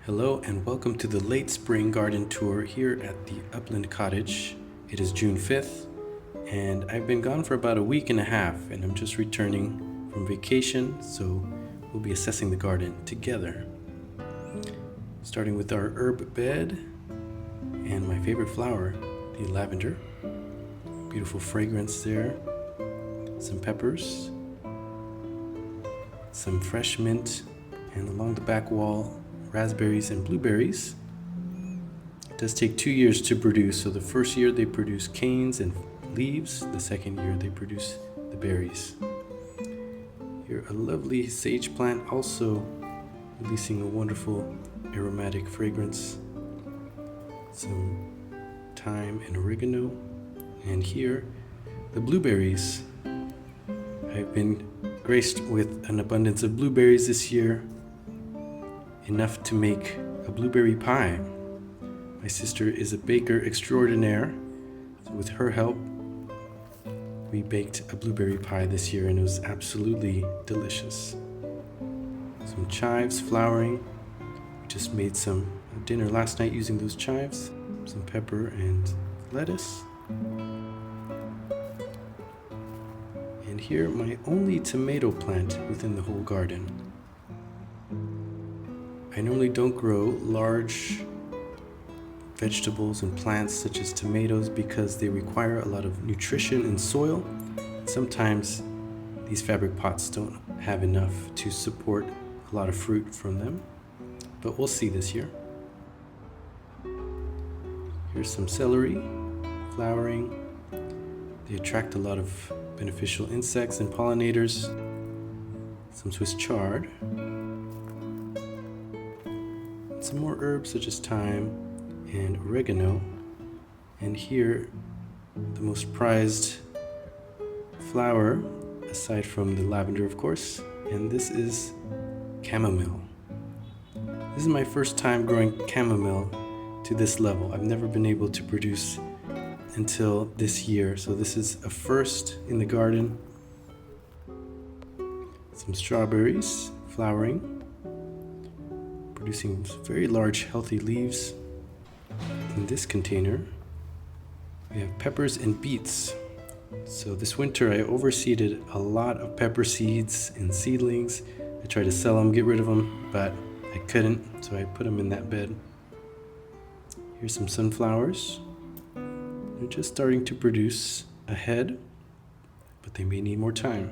Hello and welcome to the late spring garden tour here at the Upland Cottage. It is June 5th and I've been gone for about a week and a half and I'm just returning from vacation, so we'll be assessing the garden together. Starting with our herb bed and my favorite flower, the lavender. Beautiful fragrance there. Some peppers, some fresh mint, and along the back wall, raspberries and blueberries. It does take 2 years to produce, so the first year they produce canes and leaves, the second year they produce the berries. Here a lovely sage plant, also releasing a wonderful aromatic fragrance. Some thyme and oregano. And here the blueberries. I've been graced with an abundance of blueberries this year, enough to make a blueberry pie. My sister is a baker extraordinaire, so with her help we baked a blueberry pie this year and it was absolutely delicious. Some chives flowering. We just made some dinner last night using those chives. Some pepper and lettuce. And here my only tomato plant within the whole garden. I normally don't grow large vegetables and plants such as tomatoes because they require a lot of nutrition and soil. Sometimes these fabric pots don't have enough to support a lot of fruit from them, but we'll see this year. Here's some celery flowering. They attract a lot of beneficial insects and pollinators. Some Swiss chard. Some more herbs such as thyme and oregano. And here, the most prized flower, aside from the lavender of course, and this is chamomile. This is my first time growing chamomile to this level. I've never been able to produce until this year, so this is a first in the garden. Some strawberries flowering, producing very large healthy leaves. In this container we have peppers and beets. So this winter I overseeded a lot of pepper seeds and seedlings. I tried to sell them, get rid of them, but I couldn't, so I put them in that bed. Here's some sunflowers. They're just starting to produce a head, but they may need more time.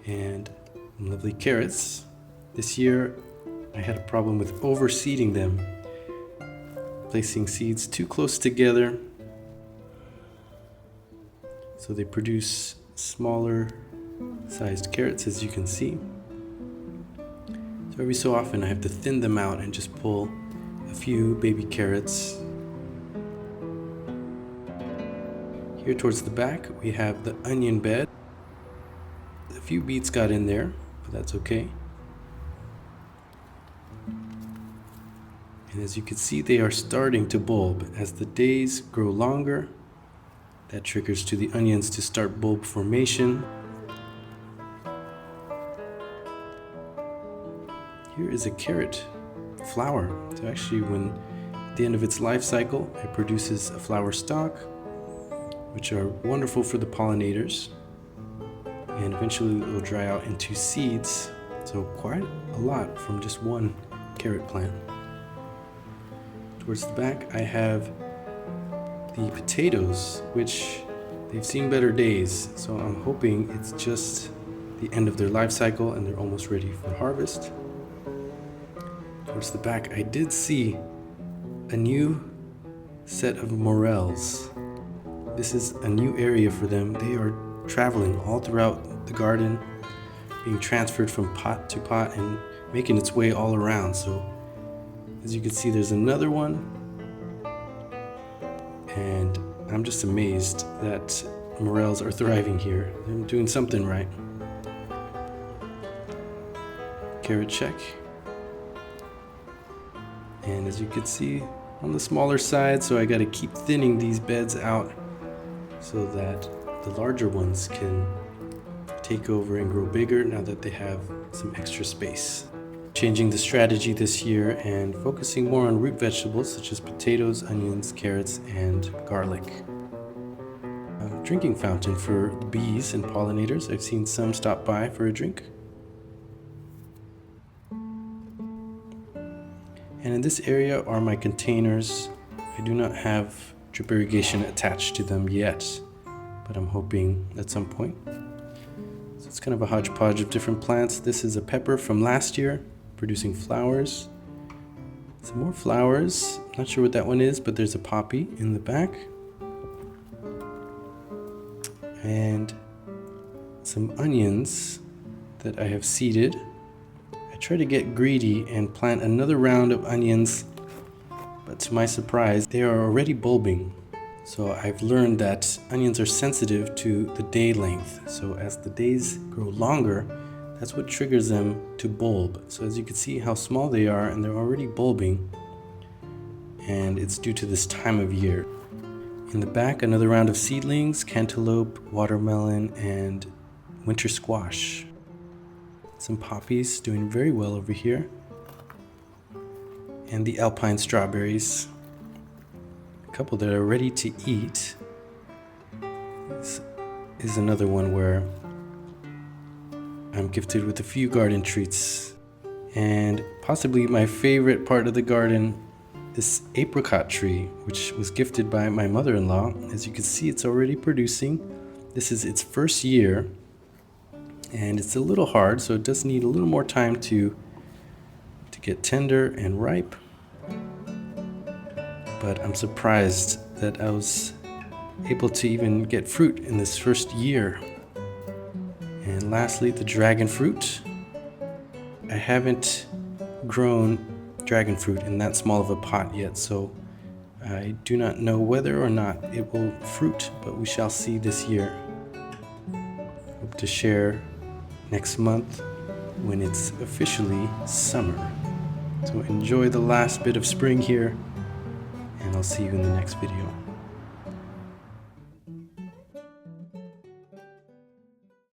And lovely carrots. This year I had a problem with overseeding them, placing seeds too close together, so they produce smaller sized carrots, as you can see. So every so often I have to thin them out and just pull a few baby carrots. Here towards the back we have the onion bed. A few beets got in there, but that's okay. And as you can see, they are starting to bulb. As the days grow longer, that triggers to the onions to start bulb formation. Here is a carrot flower. So actually, when at the end of its life cycle, it produces a flower stalk, which are wonderful for the pollinators. And eventually it will dry out into seeds. So quite a lot from just one carrot plant. Towards the back I have the potatoes, which they've seen better days, so I'm hoping it's just the end of their life cycle and they're almost ready for harvest. Towards the back I did see a new set of morels. This is a new area for them. They are traveling all throughout the garden, being transferred from pot to pot and making its way all around. So as you can see, there's another one, and I'm just amazed that morels are thriving here. They're doing something right. Carrot check. And as you can see, on the smaller side, so I got to keep thinning these beds out so that the larger ones can take over and grow bigger now that they have some extra space. changing the strategy this year and focusing more on root vegetables such as potatoes, onions, carrots, and garlic. A drinking fountain for bees and pollinators. I've seen some stop by for a drink. And in this area are my containers. I do not have drip irrigation attached to them yet, but I'm hoping at some point. So it's kind of a hodgepodge of different plants. This is a pepper from last year, producing flowers. Some more flowers. Not sure what that one is, but there's a poppy in the back. And some onions that I have seeded. I try to get greedy and plant another round of onions, but to my surprise, they are already bulbing. So I've learned that onions are sensitive to the day length. So as the days grow longer, that's what triggers them to bulb. So as you can see how small they are, and they're already bulbing, and it's due to this time of year. In the back, another round of seedlings, cantaloupe, watermelon, and winter squash. Some poppies doing very well over here. And the alpine strawberries. A couple that are ready to eat. This is another one where I'm gifted with a few garden treats. And possibly my favorite part of the garden, this apricot tree, which was gifted by my mother-in-law. As you can see, it's already producing. This is its first year, and it's a little hard, so it does need a little more time to get tender and ripe. But I'm surprised that I was able to even get fruit in this first year. And lastly, the dragon fruit. I haven't grown dragon fruit in that small of a pot yet, so I do not know whether or not it will fruit, but we shall see this year. Hope to share next month when it's officially summer. So enjoy the last bit of spring here, and I'll see you in the next video.